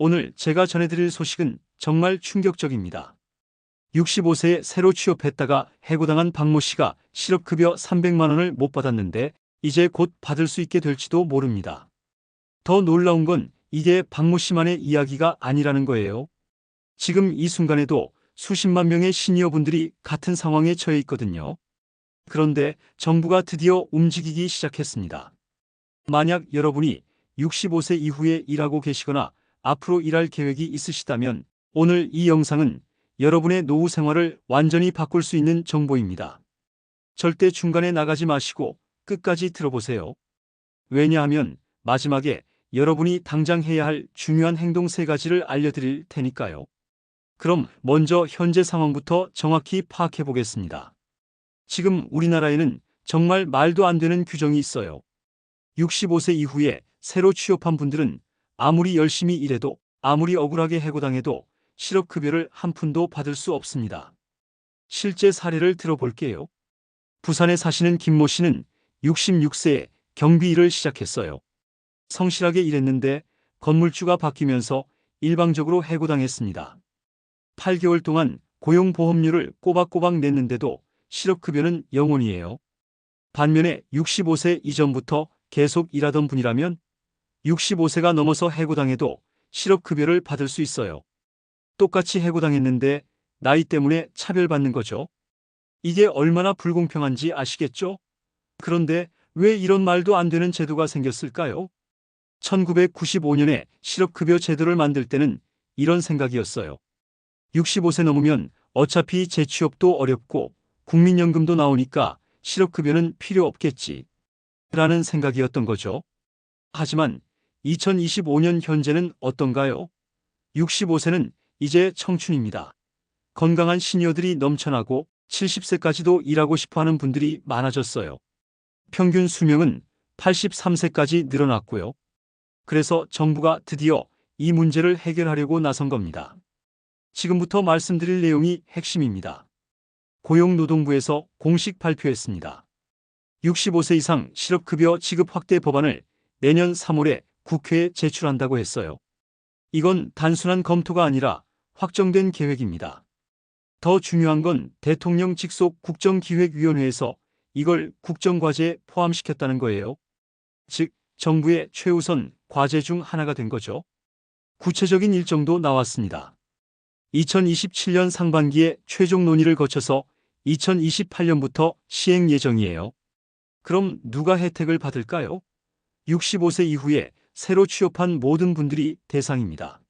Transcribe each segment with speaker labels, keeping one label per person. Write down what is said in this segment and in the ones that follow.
Speaker 1: 오늘 제가 전해드릴 소식은 정말 충격적입니다. 65세에 새로 취업했다가 해고당한 박모 씨가 실업급여 300만 원을 못 받았는데 이제 곧 받을 수 있게 될지도 모릅니다. 더 놀라운 건 이게 박모 씨만의 이야기가 아니라는 거예요. 지금 이 순간에도 수십만 명의 시니어분들이 같은 상황에 처해 있거든요. 그런데 정부가 드디어 움직이기 시작했습니다. 만약 여러분이 65세 이후에 일하고 계시거나 앞으로 일할 계획이 있으시다면 오늘 이 영상은 여러분의 노후 생활을 완전히 바꿀 수 있는 정보입니다. 절대 중간에 나가지 마시고 끝까지 들어보세요. 왜냐하면 마지막에 여러분이 당장 해야 할 중요한 행동 3가지를 알려드릴 테니까요. 그럼 먼저 현재 상황부터 정확히 파악해 보겠습니다. 지금 우리나라에는 정말 말도 안 되는 규정이 있어요. 65세 이후에 새로 취업한 분들은 아무리 열심히 일해도 아무리 억울하게 해고당해도 실업급여를 한 푼도 받을 수 없습니다. 실제 사례를 들어볼게요. 부산에 사시는 김모 씨는 66세에 경비 일을 시작했어요. 성실하게 일했는데 건물주가 바뀌면서 일방적으로 해고당했습니다. 8개월 동안 고용보험료를 꼬박꼬박 냈는데도 실업급여는 0원이에요. 반면에 65세 이전부터 계속 일하던 분이라면 65세가 넘어서 해고당해도 실업급여를 받을 수 있어요. 똑같이 해고당했는데 나이 때문에 차별받는 거죠. 이게 얼마나 불공평한지 아시겠죠? 그런데 왜 이런 말도 안 되는 제도가 생겼을까요? 1995년에 실업급여 제도를 만들 때는 이런 생각이었어요. 65세 넘으면 어차피 재취업도 어렵고 국민연금도 나오니까 실업급여는 필요 없겠지. 라는 생각이었던 거죠. 하지만 2025년 현재는 어떤가요? 65세는 이제 청춘입니다. 건강한 시니어들이 넘쳐나고 70세까지도 일하고 싶어하는 분들이 많아졌어요. 평균 수명은 83세까지 늘어났고요. 그래서 정부가 드디어 이 문제를 해결하려고 나선 겁니다. 지금부터 말씀드릴 내용이 핵심입니다. 고용노동부에서 공식 발표했습니다. 65세 이상 실업급여 지급 확대 법안을 내년 3월에 국회에 제출한다고 했어요. 이건 단순한 검토가 아니라 확정된 계획입니다. 더 중요한 건 대통령 직속 국정기획위원회에서 이걸 국정과제에 포함시켰다는 거예요. 즉, 정부의 최우선 과제 중 하나가 된 거죠. 구체적인 일정도 나왔습니다. 2027년 상반기에 최종 논의를 거쳐서 2028년부터 시행 예정이에요. 그럼 누가 혜택을 받을까요? 65세 이후에 새로 취업한 모든 분들이 대상입니다.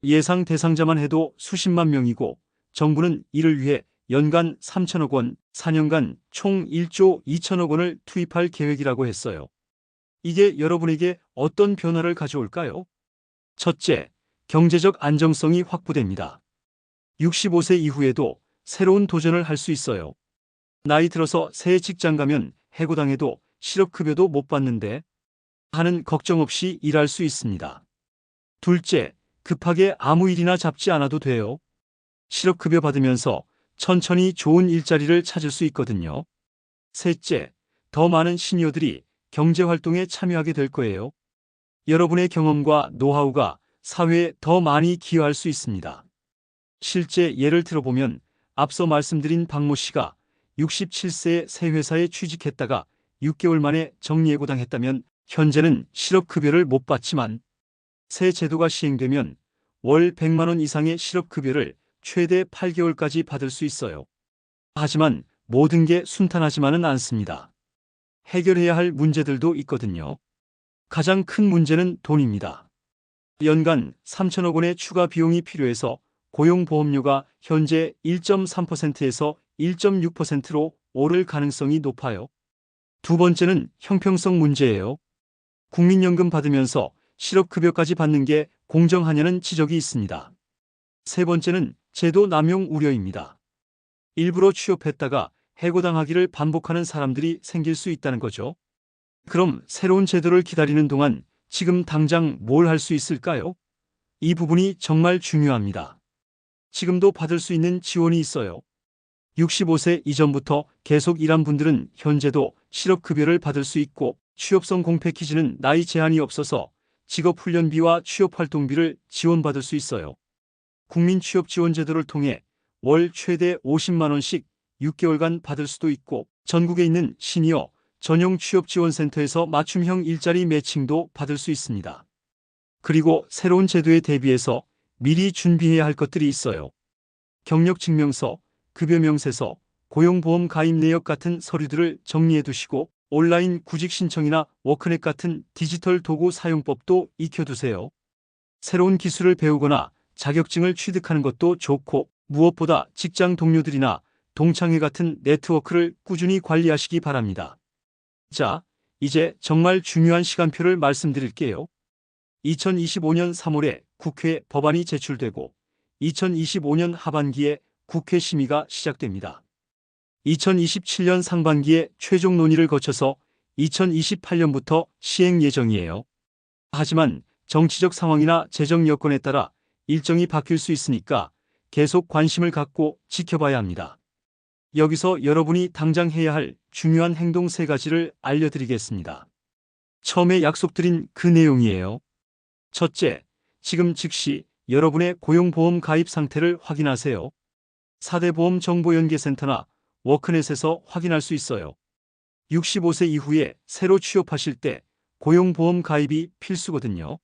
Speaker 1: 예상 대상자만 해도 수십만 명이고 정부는 이를 위해 연간 3천억 원, 4년간 총 1조 2천억 원을 투입할 계획이라고 했어요. 이게 여러분에게 어떤 변화를 가져올까요? 첫째, 경제적 안정성이 확보됩니다. 65세 이후에도 새로운 도전을 할 수 있어요. 나이 들어서 새 직장 가면 해고당해도 실업급여도 못 받는데 하는 걱정 없이 일할 수 있습니다. 둘째, 급하게 아무 일이나 잡지 않아도 돼요. 실업급여 받으면서 천천히 좋은 일자리를 찾을 수 있거든요. 셋째, 더 많은 시니어들이 경제활동에 참여하게 될 거예요. 여러분의 경험과 노하우가 사회에 더 많이 기여할 수 있습니다. 실제 예를 들어보면 앞서 말씀드린 박모 씨가 67세에 새 회사에 취직했다가 6개월 만에 정리해고당했다면 현재는 실업급여를 못 받지만 새 제도가 시행되면 월 100만 원 이상의 실업급여를 최대 8개월까지 받을 수 있어요. 하지만 모든 게 순탄하지만은 않습니다. 해결해야 할 문제들도 있거든요. 가장 큰 문제는 돈입니다. 연간 3천억 원의 추가 비용이 필요해서 고용보험료가 현재 1.3%에서 1.6%로 오를 가능성이 높아요. 두 번째는 형평성 문제예요. 국민연금 받으면서 실업급여까지 받는 게 공정하냐는 지적이 있습니다. 세 번째는 제도 남용 우려입니다. 일부러 취업했다가 해고당하기를 반복하는 사람들이 생길 수 있다는 거죠. 그럼 새로운 제도를 기다리는 동안 지금 당장 뭘 할 수 있을까요? 이 부분이 정말 중요합니다. 지금도 받을 수 있는 지원이 있어요. 65세 이전부터 계속 일한 분들은 현재도 실업급여를 받을 수 있고 취업성 공패키지는 나이 제한이 없어서 직업훈련비와 취업활동비를 지원받을 수 있어요. 국민취업지원제도를 통해 월 최대 50만 원씩 6개월간 받을 수도 있고 전국에 있는 시니어 전용 취업지원센터에서 맞춤형 일자리 매칭도 받을 수 있습니다. 그리고 새로운 제도에 대비해서 미리 준비해야 할 것들이 있어요. 경력증명서, 급여명세서, 고용보험 가입 내역 같은 서류들을 정리해 두시고 온라인 구직 신청이나 워크넷 같은 디지털 도구 사용법도 익혀두세요. 새로운 기술을 배우거나 자격증을 취득하는 것도 좋고 무엇보다 직장 동료들이나 동창회 같은 네트워크를 꾸준히 관리하시기 바랍니다. 자, 이제 정말 중요한 시간표를 말씀드릴게요. 2025년 3월에 국회 법안이 제출되고 2025년 하반기에 국회 심의가 시작됩니다. 2027년 상반기에 최종 논의를 거쳐서 2028년부터 시행 예정이에요. 하지만 정치적 상황이나 재정 여건에 따라 일정이 바뀔 수 있으니까 계속 관심을 갖고 지켜봐야 합니다. 여기서 여러분이 당장 해야 할 중요한 행동 3가지를 알려드리겠습니다. 처음에 약속드린 그 내용이에요. 첫째, 지금 즉시 여러분의 고용보험 가입 상태를 확인하세요. 4대 보험정보연계센터나 워크넷에서 확인할 수 있어요. 65세 이후에 새로 취업하실 때 고용보험 가입이 필수거든요.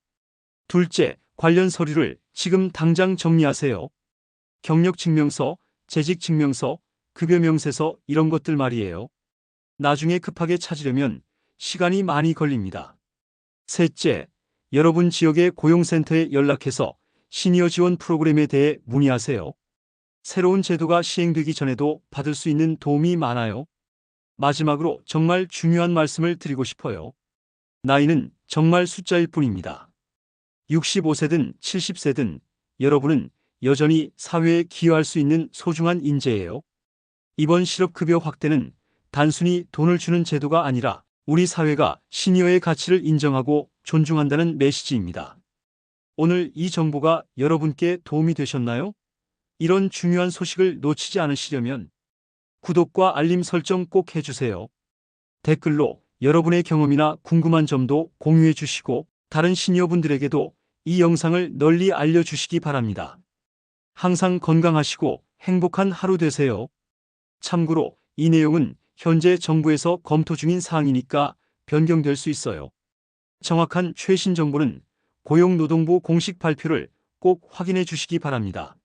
Speaker 1: 둘째, 관련 서류를 지금 당장 정리하세요. 경력증명서, 재직증명서, 급여명세서 이런 것들 말이에요. 나중에 급하게 찾으려면 시간이 많이 걸립니다. 셋째, 여러분 지역의 고용센터에 연락해서 시니어 지원 프로그램에 대해 문의하세요. 새로운 제도가 시행되기 전에도 받을 수 있는 도움이 많아요. 마지막으로 정말 중요한 말씀을 드리고 싶어요. 나이는 정말 숫자일 뿐입니다. 65세든 70세든 여러분은 여전히 사회에 기여할 수 있는 소중한 인재예요. 이번 실업급여 확대는 단순히 돈을 주는 제도가 아니라 우리 사회가 시니어의 가치를 인정하고 존중한다는 메시지입니다. 오늘 이 정보가 여러분께 도움이 되셨나요? 이런 중요한 소식을 놓치지 않으시려면 구독과 알림 설정 꼭 해주세요. 댓글로 여러분의 경험이나 궁금한 점도 공유해 주시고 다른 시니어분들에게도 이 영상을 널리 알려주시기 바랍니다. 항상 건강하시고 행복한 하루 되세요. 참고로 이 내용은 현재 정부에서 검토 중인 사항이니까 변경될 수 있어요. 정확한 최신 정보는 고용노동부 공식 발표를 꼭 확인해 주시기 바랍니다.